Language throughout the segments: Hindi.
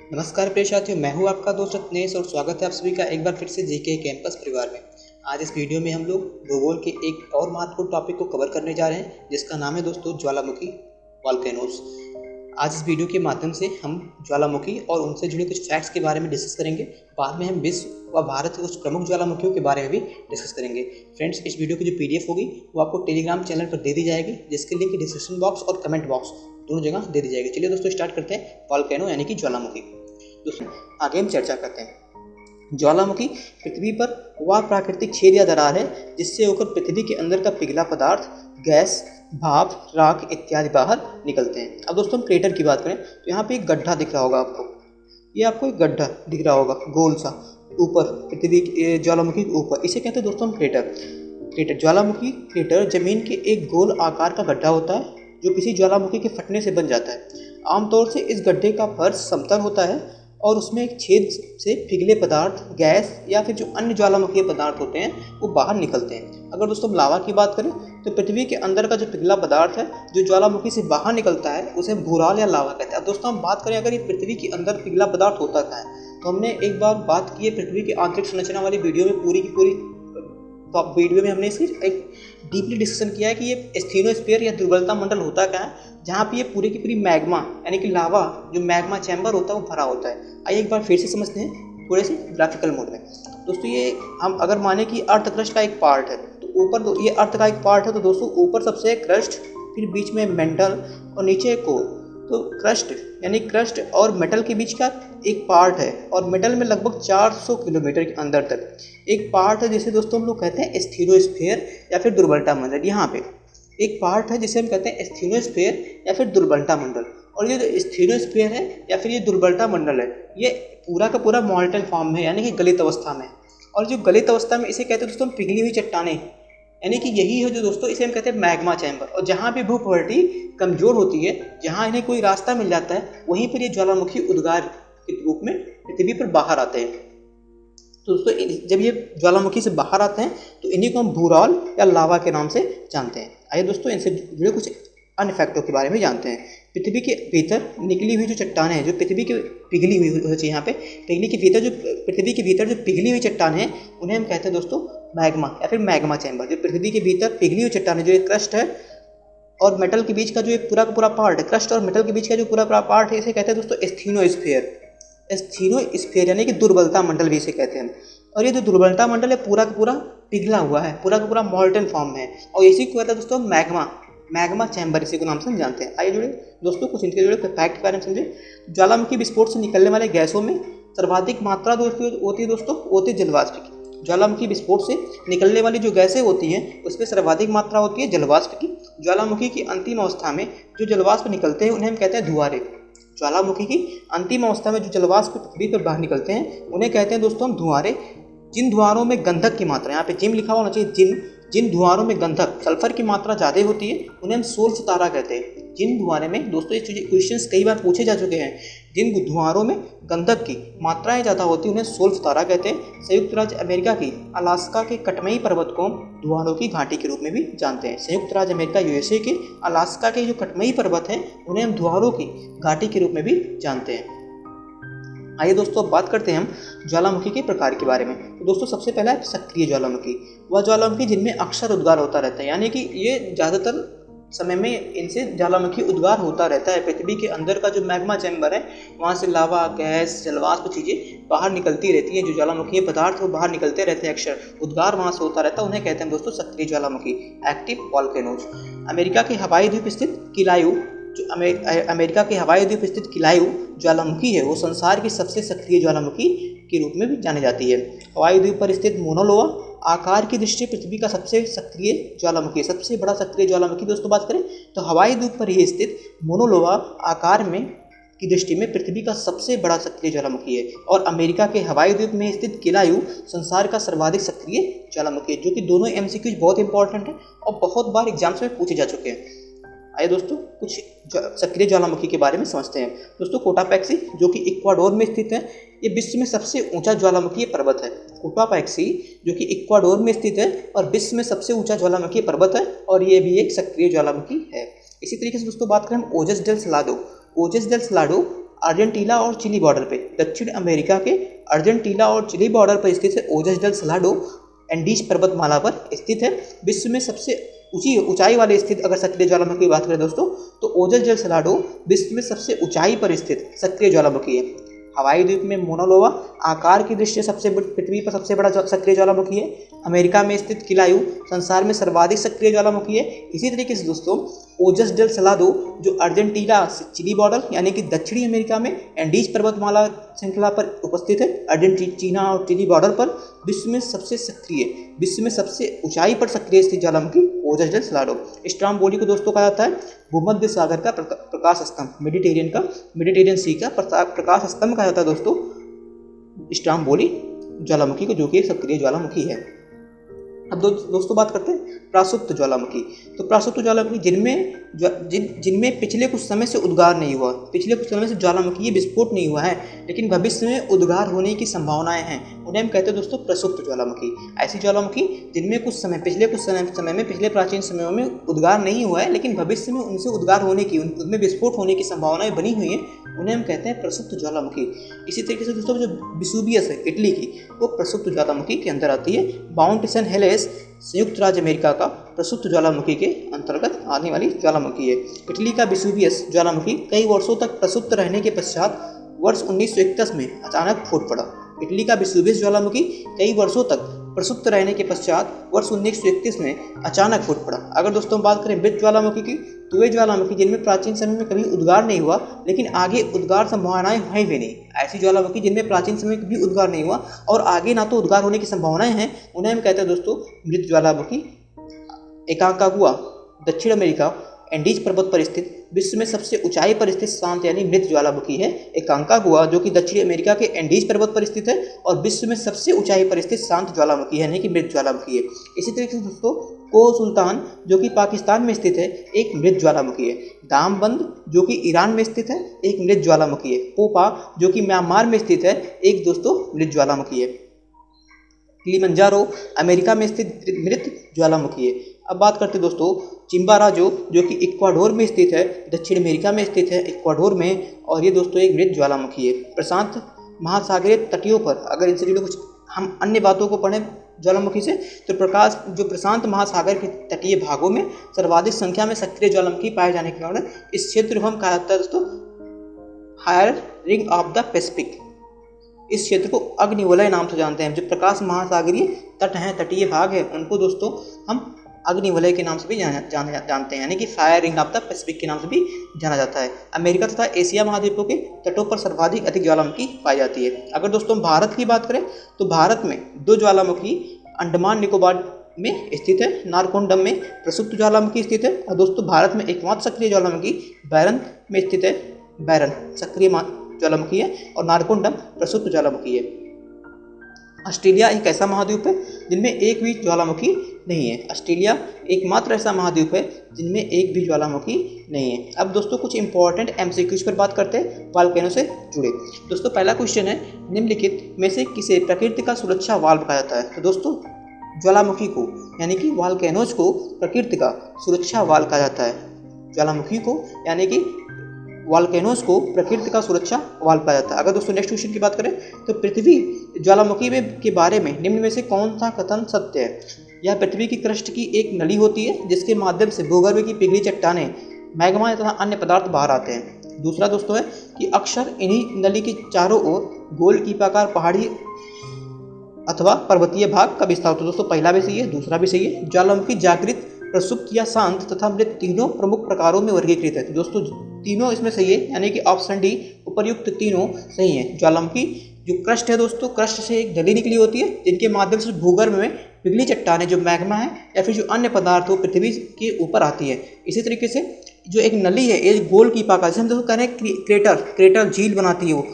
नमस्कार प्रिय साथियों, मैं हूं आपका दोस्त रत्नेश और स्वागत है आप सभी का एक बार फिर से जीके कैंपस परिवार में। आज इस वीडियो में हम लोग भूगोल के एक और महत्वपूर्ण टॉपिक को कवर करने जा रहे हैं, जिसका नाम है दोस्तों ज्वालामुखी वॉल्केनोज। आज इस वीडियो के माध्यम से हम ज्वालामुखी और उनसे जुड़े कुछ फैक्ट्स के बारे में डिस्कस करेंगे। बाद में हम विश्व व भारत के कुछ प्रमुख ज्वालामुखियों के बारे में भी डिस्कस करेंगे। फ्रेंड्स, इस वीडियो की जो PDF होगी वो आपको टेलीग्राम चैनल पर दे दी जाएगी, जिसके लिंक डिस्क्रिप्शन बॉक्स और कमेंट बॉक्स दोनों जगह दे दी जाएगी। चलिए दोस्तों, स्टार्ट करते हैं वॉल्केनो यानी कि ज्वालामुखी। दोस्तों, आगे हम चर्चा करते हैं। ज्वालामुखी पृथ्वी पर वह प्राकृतिक छेद या दरार है जिससे होकर पृथ्वी के अंदर का पिघला पदार्थ, गैस, भाप, राख इत्यादि बाहर निकलते हैं। अब दोस्तों, हम क्रेटर की बात करें तो यहाँ पे एक गड्ढा दिख रहा होगा आपको। ये आपको एक गड्ढा दिख रहा होगा गोल सा ऊपर पृथ्वी ज्वालामुखी के ऊपर, इसे कहते हैं दोस्तों हम क्रेटर। ज्वालामुखी क्रेटर जमीन के एक गोल आकार का गड्ढा होता है जो किसी ज्वालामुखी के फटने से बन जाता है। आमतौर से इस गड्ढे का फर्श समतल होता है और उसमें एक छेद से पिघले पदार्थ, गैस या फिर जो अन्य ज्वालामुखीय पदार्थ होते हैं वो बाहर निकलते हैं। अगर दोस्तों लावा की बात करें तो पृथ्वी के अंदर का जो पिघला पदार्थ है जो ज्वालामुखी से बाहर निकलता है उसे भूराल या लावा कहते हैं। अब दोस्तों हम बात करें अगर ये पृथ्वी के अंदर पिघला पदार्थ होता क्या है, तो हमने एक बार बात की है पृथ्वी की आंतरिक संरचना वाली वीडियो में, पूरी की पूरी वीडियो में हमने इसकी एक डीपली डिस्कशन किया है कि ये स्थिनोस्फीयर या दुर्बलता मंडल होता क्या है, जहाँ पे ये पूरी की पूरी मैग्मा यानी कि लावा जो मैग्मा चैम्बर होता है वो भरा होता है। आइए एक बार फिर से समझते हैं थोड़े से ग्राफिकल मोड में। दोस्तों, ये हम अगर माने कि अर्थ क्रस्ट का एक पार्ट है तो ऊपर ये अर्थ का एक पार्ट है, तो दोस्तों ऊपर सबसे क्रस्ट, फिर बीच में मेंटल और नीचे कोर। तो क्रस्ट यानी क्रस्ट और मेटल के बीच का एक पार्ट है और मेटल में लगभग 400 किलोमीटर के अंदर तक एक पार्ट है जिसे दोस्तों हम लोग कहते हैं स्थिनोस्फीयर या फिर दुर्बलता मंडल। यहाँ पे एक पार्ट है जिसे हम कहते हैं स्थिनोस्फीयर या फिर दुर्बलता मंडल। और ये जो स्थिनोस्फीयर है या फिर ये दुर्बलता मंडल है, ये पूरा का पूरा मॉल्टन फॉर्म में यानी कि गलित अवस्था में। और जो गलित अवस्था में इसे कहते हैं दोस्तों पिघली हुई चट्टानें, यानी कि यही है जो दोस्तों इसे हम कहते हैं मैग्मा चैम्बर। और जहाँ भी भू प्रवृत्ति कमजोर होती है, जहाँ इन्हें कोई रास्ता मिल जाता है, वहीं पर ये ज्वालामुखी उद्गार के रूप में पृथ्वी पर बाहर आते हैं। तो दोस्तों, जब ये ज्वालामुखी से बाहर आते हैं तो इन्हीं को हम भूराल या लावा के नाम से जानते हैं। आइए दोस्तों, इनसे जुड़े कुछ अन्य फैक्टों के बारे में जानते हैं। पृथ्वी के भीतर निकली हुई जो चट्टानें हैं, जो पृथ्वी के पिघली हुई होती है, यहाँ पे पृथ्वी के भीतर जो पिघली हुई चट्टानें हैं उन्हें हम कहते हैं दोस्तों मैग्मा या फिर मैग्मा चैम्बर। जो पृथ्वी के भीतर पिघली हुई चट्टानें, जो एक क्रस्ट है और मेटल के बीच का जो एक पूरा का पूरा पार्ट है, क्रस्ट और मेटल के बीच का जो पूरा पूरा पार्ट है, इसे कहते हैं दोस्तों स्थिनोस्फीयर यानी कि दुर्बलता मंडल भी इसे कहते हैं। और ये जो दुर्बलता मंडल है पूरा का पूरा पिघला हुआ है, पूरा का पूरा मॉल्टन फॉर्म में है और इसी को कहते हैं दोस्तों मैग्मा चैम्बर, इसी को नाम से हम जानते हैं। आइए जुड़े दोस्तों कुछ इनके जुड़े फैक्ट के बारे में समझे। ज्वालामुखी विस्फोट से निकलने वाले गैसों में सर्वाधिक मात्रा होती है दोस्तों, होती है जलवाष्प की। ज्वालामुखी विस्फोट से निकलने वाली जो गैसें होती हैं उसमें सर्वाधिक मात्रा होती है जलवाष्प की। ज्वालामुखी की अंतिम अवस्था में जो जलवाष्प निकलते हैं उन्हें हम कहते हैं धुआरे। ज्वालामुखी की अंतिम अवस्था में जो जलवाष्प पृथ्वी पर बाहर निकलते हैं उन्हें कहते हैं दोस्तों हम धुआरे। जिन धुआरों में गंधक की मात्रा, यहाँ पे जिम लिखा होना चाहिए, जिन धुआरों में गंधक सल्फर की मात्रा ज़्यादा होती है उन्हें हम सोल्फ तारा कहते हैं। जिन धुआरे में दोस्तों, ये क्वेश्चंस कई बार पूछे जा चुके हैं, जिन धुआरों में गंधक की मात्राएं ज़्यादा होती है उन्हें सोल्फ तारा कहते हैं। संयुक्त राज्य अमेरिका की अलास्का के कटमई पर्वत को धुआरों की घाटी के रूप में भी जानते हैं। संयुक्त राज्य अमेरिका USA के अलास्का के जो कटमई पर्वत हैं उन्हें हम धुआरों की घाटी के रूप में भी जानते हैं। आइए दोस्तों, अब बात करते हैं हम ज्वालामुखी के प्रकार के बारे में। तो दोस्तों, सबसे पहला है सक्रिय ज्वालामुखी। वह ज्वालामुखी जिनमें अक्सर उद्गार होता रहता है, यानी कि ये ज़्यादातर समय में इनसे ज्वालामुखी उद्गार होता रहता है। पृथ्वी के अंदर का जो मैग्मा चैम्बर है वहाँ से लावा, गैस, जलवाष्प चीज़ें बाहर निकलती रहती हैं। जो ज्वालामुखी पदार्थ वो बाहर निकलते रहते हैं, अक्सर उद्गार वहाँ से होता रहता है। उन्हें कहते हैं दोस्तों सक्रिय ज्वालामुखी, एक्टिव वॉल्केनोज। अमेरिका के हवाई द्वीप स्थित किलायू, जो अमेरिका के हवाई द्वीप स्थित किलायू ज्वालामुखी है, वो संसार की सबसे सक्रिय ज्वालामुखी के रूप में भी जानी जाती है। हवाई द्वीप पर स्थित मोनोलोवा आकार की दृष्टि से पृथ्वी का सबसे सक्रिय ज्वालामुखी, सबसे बड़ा सक्रिय ज्वालामुखी दोस्तों बात करें तो हवाई द्वीप पर ही स्थित मोनोलोवा आकार में की दृष्टि में पृथ्वी का सबसे बड़ा सक्रिय ज्वालामुखी है। और अमेरिका के हवाई द्वीप में स्थित किलायू संसार का सर्वाधिक सक्रिय ज्वालामुखी है। जो कि दोनों MCQ बहुत इंपॉर्टेंट है और बहुत बार एग्जाम्स में पूछे जा चुके हैं। आइए दोस्तों, कुछ सक्रिय ज्वालामुखी के बारे में समझते हैं। दोस्तों, कोटापैक्सी जो कि इक्वाडोर में स्थित है, ये विश्व में सबसे ऊंचा ज्वालामुखी पर्वत है। कोटापैक्सी जो कि इक्वाडोर में स्थित है और विश्व में सबसे ऊंचा ज्वालामुखी पर्वत है और ये भी एक सक्रिय ज्वालामुखी है। इसी तरीके से दोस्तों बात करें हम ओजस डेल सलाडो अर्जेंटीना और चिली बॉर्डर पे, दक्षिण अमेरिका के अर्जेंटीना और चिली बॉर्डर पर स्थित है ओजस डेल सलाडो एंडीज पर्वतमाला पर स्थित है। विश्व में सबसे ऊंचाई वाले स्थित अगर सक्रिय ज्वालामुखी की बात करें दोस्तों तो ओजस डेल सलाडो विश्व में सबसे ऊंचाई पर स्थित सक्रिय ज्वालामुखी है। हवाई द्वीप में मोना लोवा आकार की दृष्टि से पृथ्वी पर सबसे बड़ा सक्रिय ज्वालामुखी है। अमेरिका में स्थित किलायू संसार में सर्वाधिक सक्रिय ज्वालामुखी है। इसी तरीके से दोस्तों ओजस डेल सलाडो जो अर्जेंटीना से चिली बॉर्डर यानी कि दक्षिणी अमेरिका में एंडीज पर्वतमाला श्रृंखला पर उपस्थित है। अर्जेंटीना और चिली बॉर्डर पर विश्व में सबसे ऊंचाई पर सक्रिय स्थित ज्वालामुखी ओजस डेल सलाडो। स्ट्रोम्बोली को दोस्तों कहा जाता है भूमध्य सागर का प्रकाश स्तंभ, मेडिटेरियन सी का प्रकाश स्तंभ कहा जाता है दोस्तों स्ट्रोम्बोली ज्वालामुखी को, जो कि एक सक्रिय ज्वालामुखी है। अब दोस्तों बात करते हैं प्रासुप्त ज्वालामुखी। तो प्रासुप्त ज्वालामुखी जिनमें पिछले कुछ समय से उद्गार नहीं हुआ, पिछले कुछ समय से ज्वालामुखी विस्फोट नहीं हुआ है लेकिन भविष्य में उद्गार होने की संभावनाएं हैं, उन्हें हम कहते हैं दोस्तों प्रसुप्त ज्वालामुखी। ऐसी ज्वालामुखी जिनमें पिछले प्राचीन समयों में उद्गार नहीं हुआ है लेकिन भविष्य में उनसे उद्गार होने की, उनमें विस्फोट होने की संभावनाएं बनी हुई हैं, उन्हें हम कहते हैं प्रसुप्त ज्वालामुखी। इसी तरीके से दोस्तों जो विसुवियस है इटली की, वो प्रसुप्त ज्वालामुखी के अंदर आती है। माउंट सेन हेलेस संयुक्त राज्य अमेरिका का प्रसुप्त ज्वालामुखी के अंतर्गत आने वाली ज्वालामुखी है। इटली का विसुवियस ज्वालामुखी कई वर्षों तक प्रसुप्त रहने के पश्चात वर्ष 1931 में अचानक फूट पड़ा। इटली का विसुवियस ज्वालामुखी कई वर्षों तक प्रसुप्त रहने के पश्चात वर्ष 1931 में अचानक फूट पड़ा। अगर दोस्तों बात करें मृत ज्वालामुखी की, तो वे ज्वालामुखी जिनमें प्राचीन समय में कभी उद्गार नहीं हुआ लेकिन आगे उद्गार संभावनाएं हैं भी नहीं, ऐसी ज्वालामुखी जिनमें प्राचीन समय में कभी उद्गार नहीं हुआ और आगे ना तो उद्गार होने की संभावनाएं हैं, उन्हें हम कहते हैं दोस्तों मृत ज्वालामुखी। एकांकागुआ दक्षिण अमेरिका एंडीज पर्वत पर स्थित विश्व में सबसे ऊंचाई पर स्थित शांत यानी मृत ज्वालामुखी है। एकांकागुआ जो कि दक्षिणी अमेरिका के एंडीज पर्वत पर स्थित है और विश्व में सबसे ऊंचाई पर स्थित शांत ज्वालामुखी है यानी कि मृत ज्वालामुखी है। इसी तरीके से दोस्तों को सुल्तान जो कि पाकिस्तान में स्थित है एक मृत ज्वालामुखी है। दामबंद जो कि ईरान में स्थित है एक मृत ज्वालामुखी है। पोपा जो कि म्यांमार में स्थित है एक दोस्तों मृत ज्वालामुखी है। किलिमंजारो अमेरिका में स्थित मृत ज्वालामुखी है। अब बात करते दोस्तों चिम्बाराजो जो कि इक्वाडोर में स्थित है, दक्षिण अमेरिका में स्थित है इक्वाडोर में, और ये दोस्तों एक मृत ज्वालामुखी है। प्रशांत महासागरीय तटियों पर अगर इनसे जुड़े कुछ हम अन्य बातों को पढ़ें ज्वालामुखी से, तो प्रशांत महासागर के तटीय भागों में सर्वाधिक संख्या में सक्रिय ज्वालामुखी पाए जाने के कारण इस क्षेत्र को हम कहा जाता है दोस्तों higher ring of the Pacific. इस क्षेत्र को अग्निवलय नाम से जानते हैं। जो प्रकाश महासागरीय तट हैं, तटीय भाग है, उनको दोस्तों हम अग्निवलय के नाम से भी जानते हैं यानी कि fire ring of the Pacific के नाम से भी जाना जाता है। अमेरिका तथा एशिया महाद्वीपों के तटों पर सर्वाधिक अधिक ज्वालामुखी पाई जाती है। अगर दोस्तों भारत की बात करें तो भारत में 2 ज्वालामुखी अंडमान निकोबार में स्थित है, नारकोंडम में प्रसुप्त ज्वालामुखी स्थित है, और दोस्तों भारत में एकमात्र सक्रिय ज्वालामुखी बैरन में स्थित है। बैरन सक्रिय ज्वालामुखी है और नारकोंडम प्रसुप्त ज्वालामुखी है। ऑस्ट्रेलिया एक ऐसा महाद्वीप है जिनमें एक भी ज्वालामुखी नहीं है। ऑस्ट्रेलिया एकमात्र ऐसा महाद्वीप है जिनमें एक भी ज्वालामुखी नहीं है। अब दोस्तों कुछ इंपॉर्टेंट एमसीक्यूज पर बात करते हैं वॉल्केनो से जुड़े। दोस्तों पहला क्वेश्चन है निम्नलिखित में से किसे प्रकृति का सुरक्षा वाल्व कहा जाता है। तो दोस्तों ज्वालामुखी को यानी कि वॉल्केनोज को प्रकृति का सुरक्षा वाल्व कहा जाता है। ज्वालामुखी को यानी कि वॉल्केनोज को प्रकृति का सुरक्षा वाल्व कहा जाता है। अगर दोस्तों नेक्स्ट क्वेश्चन की बात करें तो पृथ्वी ज्वालामुखी के बारे में निम्न में से कौन सा कथन सत्य है। यह पृथ्वी की क्रस्ट की एक नली होती है जिसके माध्यम से भूगर्भ की पिघली चट्टानें, मैग्मा तथा अन्य पदार्थ बाहर आते हैं। दूसरा दोस्तों है कि अक्सर इन्हीं नली के चारों ओर गोल कीपाकार पहाड़ी अथवा पर्वतीय भाग का विस्तार होता है। दोस्तों पहला भी सही है, दूसरा भी सही है। ज्वालामुखी जागृत, प्रसुप्त या शांत तथा मृत तीनों प्रमुख प्रकारों में वर्गीकृत है। तो दोस्तों तीनों इसमें सही है यानी कि ऑप्शन डी उपर्युक्त तीनों सही है। ज्वालामुखी जो क्रस्ट है दोस्तों, क्रस्ट से एक नली निकली होती है जिनके माध्यम से भूगर्भ में पिघली चट्टानें जो मैग्मा है या फिर जो अन्य पदार्थ हो पृथ्वी के ऊपर आती है। इसी तरीके से जो एक नली है एक गोल कीपाकार, जैसे हम दोस्तों कह रहे हैं क्रेटर झील बनाती है वो,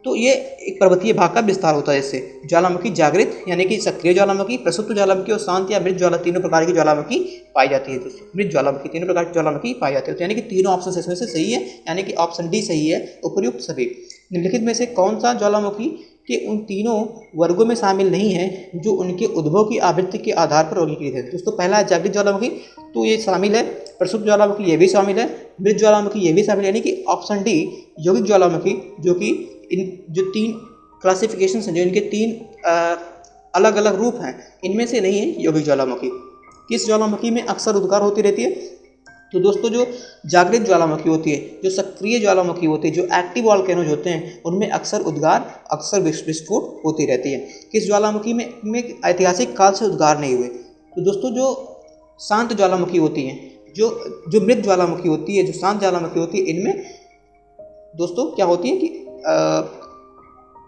तो ये एक पर्वतीय भाग का विस्तार होता है। इससे ज्वालामुखी जागृत यानी कि सक्रिय ज्वालामुखी, प्रसुप्त ज्वालामुखी और शांत या मृत ज्वाला तीनों प्रकार की ज्वालामुखी पाई जाती है। दोस्तों मृत ज्वालामुखी तीनों प्रकार की ज्वालामुखी पाई जाती है। तो यानी कि तीनों ऑप्शन इसमें से सही है यानी कि ऑप्शन डी सही है, उपर्युक्त सभी। निम्नलिखित में से कौन सा ज्वालामुखी के उन तीनों वर्गों में शामिल नहीं है जो उनके उद्भव की आवृत्ति के आधार पर वर्गीकृत है। दोस्तों पहला है जागृत ज्वालामुखी, तो ये शामिल है। प्रसुप्त ज्वालामुखी ये भी शामिल है। मृत ज्वालामुखी ये भी शामिल है, यानी कि ऑप्शन डी यौगिक ज्वालामुखी, जो कि जो 3 क्लासिफिकेशन हैं, जो इनके 3 अलग अलग रूप हैं, इनमें से नहीं है यौगिक ज्वालामुखी। किस ज्वालामुखी में अक्सर उद्गार होती रहती है? तो दोस्तों जो जागृत ज्वालामुखी होती है, जो सक्रिय ज्वालामुखी होती है, जो एक्टिव वॉल्केनोज होते हैं, उनमें अक्सर विस्फोट होती रहती है। किस ज्वालामुखी में ऐतिहासिक काल से उद्गार नहीं हुए? तो दोस्तों जो शांत ज्वालामुखी होती हैं, जो मृत ज्वालामुखी होती है, जो शांत ज्वालामुखी होती है, इनमें दोस्तों क्या होती है कि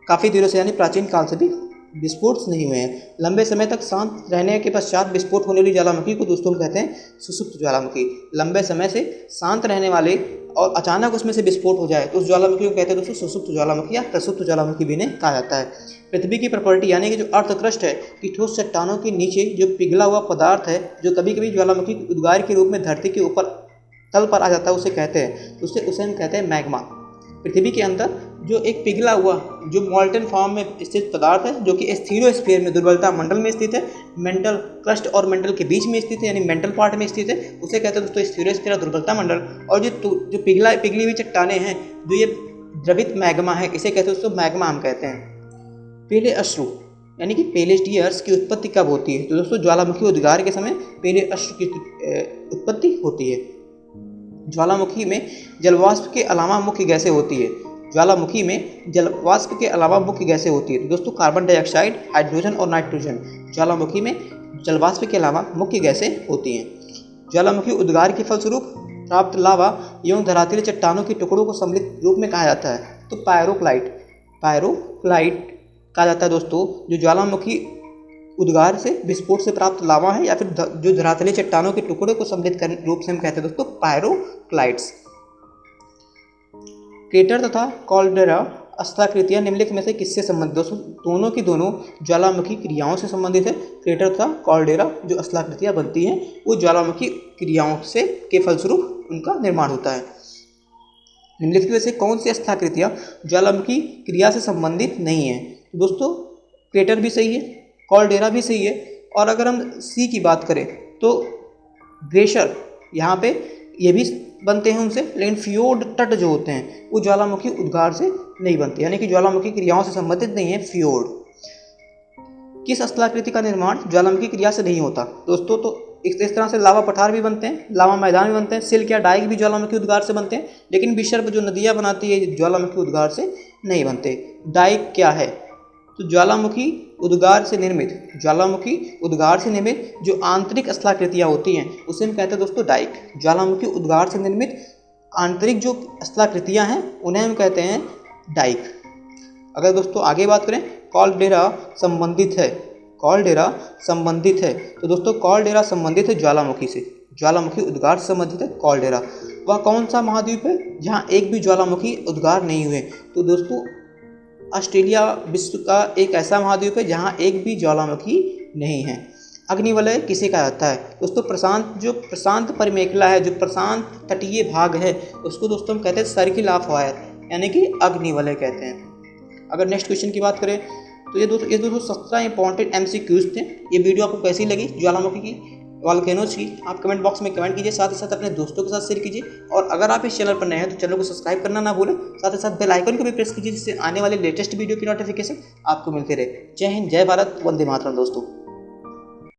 काफ़ी दिनों से यानी प्राचीन काल से भी विस्फोट नहीं हुए हैं। लंबे समय तक शांत रहने के पश्चात विस्फोट होने वाली ज्वालामुखी को दोस्तों हम कहते हैं सुसुप्त ज्वालामुखी। लंबे समय से शांत रहने वाले और अचानक उसमें से विस्फोट हो जाए तो उस ज्वालामुखी को कहते हैं दोस्तों सुसुप्त ज्वालामुखी या प्रसुप्त ज्वालामुखी भी इन्हें कहा जाता है। पृथ्वी की प्रॉपर्टी यानी कि जो अर्थ क्रस्ट है कि ठोस चट्टानों के नीचे जो पिघला हुआ पदार्थ है, जो कभी कभी ज्वालामुखी उद्गार के रूप में धरती के ऊपर तल पर आ जाता है, उसे कहते हैं उसे हम कहते हैं मैग्मा। पृथ्वी के अंदर जो एक पिघला हुआ जो मॉल्टन फॉर्म में स्थित पदार्थ है, जो कि स्थिरोस्फीयर में दुर्बलता मंडल में स्थित है, मेंटल क्रस्ट और मेंटल के बीच में स्थित है, यानी मेंटल पार्ट में स्थित है, उसे कहते हैं दोस्तों स्थिरोस्फीयर दुर्बलता मंडल। और जो पिघली हुई चट्टानें हैं, जो ये द्रवित मैग्मा है, इसे कहते हैं दोस्तों मैग्मा हम कहते हैं। पहले अश्रु यानी कि पहले टीयर्स की उत्पत्ति कब होती है? तो दोस्तों ज्वालामुखी उद्गार के समय पहले अश्रु की उत्पत्ति होती है। ज्वालामुखी में जलवाष्प के अलावा मुख्य गैसें होती है। ज्वालामुखी में जलवाष्प के अलावा मुख्य गैसें होती है। तो दोस्तों कार्बन डाइऑक्साइड, हाइड्रोजन और नाइट्रोजन ज्वालामुखी में जलवाष्प के अलावा मुख्य गैसें होती हैं। ज्वालामुखी उद्गार के फलस्वरूप प्राप्त लावा एवं धरातलीय चट्टानों के टुकड़ों को सम्मिलित रूप में कहा जाता है। तो पायरोक्लाइट कहा जाता है दोस्तों जो ज्वालामुखी उद्गार से विस्फोट से प्राप्त लावा है या फिर जो धरातलीय चट्टानों के टुकड़े को सम्मिलित करने रूप से हम कहते हैं दोस्तों पायरोक्लाइट्स। क्रेटर तथा कॉल्डेरा अस्ताकृतियां निम्नलिखित में से किससे संबंधित? दोस्तों दोनों की दोनों ज्वालामुखी क्रियाओं से संबंधित है। क्रेटर तथा कॉल्डेरा जो अस्ताकृतियां बनती हैं वो ज्वालामुखी क्रियाओं से के फलस्वरूप उनका निर्माण होता है। निम्नलिखित में से कौन सी अस्ताकृतियां ज्वालामुखी क्रिया से संबंधित नहीं है? तो दोस्तों क्रेटर भी सही है, कॉल्डेरा भी सही है, और अगर हम सी की बात करें तो ग्लेशियर यहाँ पे ये भी बनते हैं उनसे, लेकिन फियोर्ड तट जो होते हैं वो ज्वालामुखी उद्गार से नहीं बनते, यानी कि ज्वालामुखी क्रियाओं से संबंधित नहीं है फियोर्ड। किस स्थलाकृति का निर्माण ज्वालामुखी क्रिया से नहीं होता? दोस्तों तो इस तरह से लावा पठार भी बनते हैं, लावा मैदान भी बनते हैं, सिल्क या डाइक भी ज्वालामुखी उद्गार से बनते हैं, लेकिन विसर्प जो नदियाँ बनाती है ज्वालामुखी उद्गार से नहीं बनते। डाइक क्या है? तो ज्वालामुखी उद्गार से निर्मित जो आंतरिक स्थलाकृतियाँ होती हैं उसे हम कहते हैं दोस्तों डाइक। ज्वालामुखी उद्गार से निर्मित आंतरिक जो स्थलाकृतियाँ हैं उन्हें हम कहते हैं डाइक। अगर दोस्तों आगे बात करें कॉल्डेरा संबंधित है तो दोस्तों कॉल्डेरा संबंधित है ज्वालामुखी से, ज्वालामुखी उद्गार से संबंधित है कॉल्डेरा। वह कौन सा महाद्वीप है जहाँ एक भी ज्वालामुखी उद्गार नहीं हुए? तो दोस्तों ऑस्ट्रेलिया विश्व का एक ऐसा महाद्वीप है जहाँ एक भी ज्वालामुखी नहीं है। अग्निवलय किसे कहा जाता है? दोस्तों प्रशांत परिमेखला है, जो प्रशांत तटीय भाग है उसको दोस्तों हम कहते हैं सर्किल ऑफ फायर, यानी कि अग्निवलय कहते हैं। अगर नेक्स्ट क्वेश्चन की बात करें तो ये दोस्तों 17 इंपॉर्टेंट MCQs थे। ये वीडियो आपको कैसी लगी ज्वालामुखी की, वॉल्केनोज की, आप कमेंट बॉक्स में कमेंट कीजिए, साथ ही साथ अपने दोस्तों के साथ शेयर कीजिए, और अगर आप इस चैनल पर नए हैं तो चैनल को सब्सक्राइब करना ना भूलें, साथ ही साथ बेल आइकन को भी प्रेस कीजिए जिससे आने वाले लेटेस्ट वीडियो की नोटिफिकेशन आपको मिलते रहे। जय हिंद, जय भारत, वंदे मातरम दोस्तों।